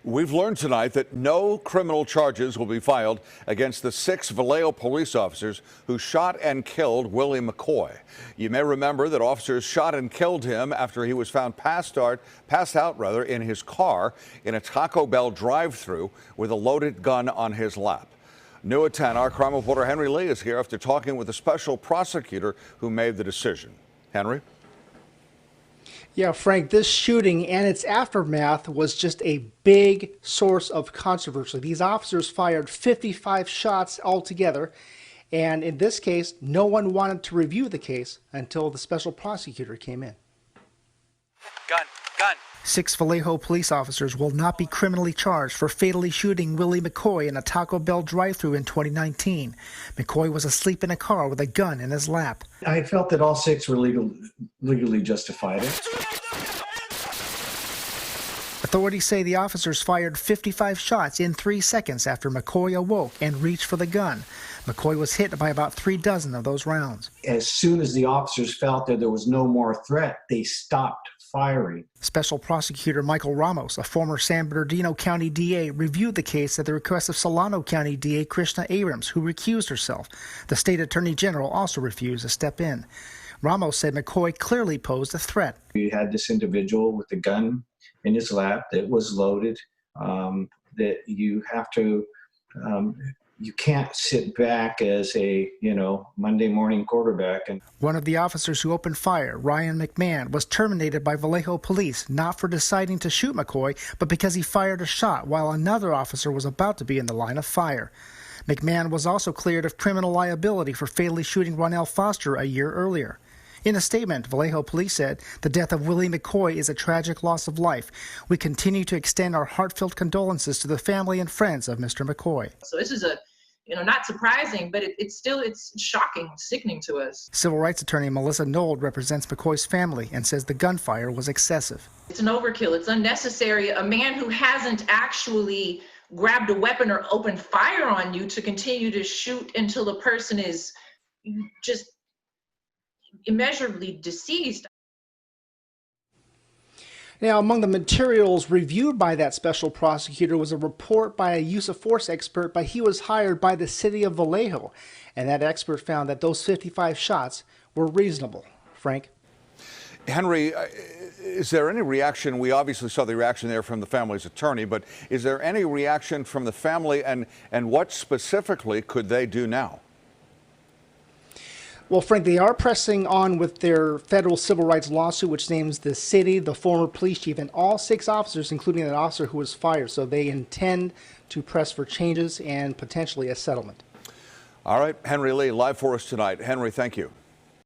We've learned tonight that no criminal charges will be filed against the 6 Vallejo police officers who shot and killed Willie McCoy. You may remember that officers shot and killed him after he was found passed out in his car in a Taco Bell drive-thru with a loaded gun on his lap. New at 10, our crime reporter Henry Lee is here after talking with the special prosecutor who made the decision. Henry? Yeah, Frank, this shooting and its aftermath was just a big source of controversy. These officers fired 55 shots altogether, and in this case, no one wanted to review the case until the special prosecutor came in. Gun. 6 Vallejo police officers will not be criminally charged for fatally shooting Willie McCoy in a Taco Bell drive-thru in 2019. McCoy was asleep in a car with a gun in his lap. I felt that all 6 were legally justified. Authorities say the officers fired 55 shots in 3 seconds after McCoy awoke and reached for the gun. McCoy was hit by about 3 dozen of those rounds. As soon as the officers felt that there was no more threat, they stopped firing. Special Prosecutor Michael Ramos, a former San Bernardino County DA, reviewed the case at the request of Solano County DA Krishna Abrams, who recused herself. The state attorney general also refused to step in. Ramos said McCoy clearly posed a threat. You had this individual with a gun in his lap that was loaded, that you have to, you can't sit back as a, Monday morning quarterback. And one of the officers who opened fire, Ryan McMahon, was terminated by Vallejo police, not for deciding to shoot McCoy, but because he fired a shot while another officer was about to be in the line of fire. McMahon was also cleared of criminal liability for fatally shooting Ronell Foster a year earlier. In a statement, Vallejo police said the death of Willie McCoy is a tragic loss of life. We continue to extend our heartfelt condolences to the family and friends of Mr. McCoy. So this is not surprising, but it's shocking, sickening to us. Civil rights attorney Melissa Nold represents McCoy's family and says the gunfire was excessive. It's an overkill. It's unnecessary. A man who hasn't actually grabbed a weapon or opened fire on you to continue to shoot until the person is just immeasurably deceased. Now, among the materials reviewed by that special prosecutor was a report by a use of force expert, but he was hired by the city of Vallejo, and that expert found that those 55 shots were reasonable. Frank? Henry, is there any reaction? We obviously saw the reaction there from the family's attorney, but is there any reaction from the family, and what specifically could they do now? Well, Frank, they are pressing on with their federal civil rights lawsuit, which names the city, the former police chief, and all 6 officers, including an officer who was fired. So they intend to press for changes and potentially a settlement. All right, Henry Lee, live for us tonight. Henry, thank you.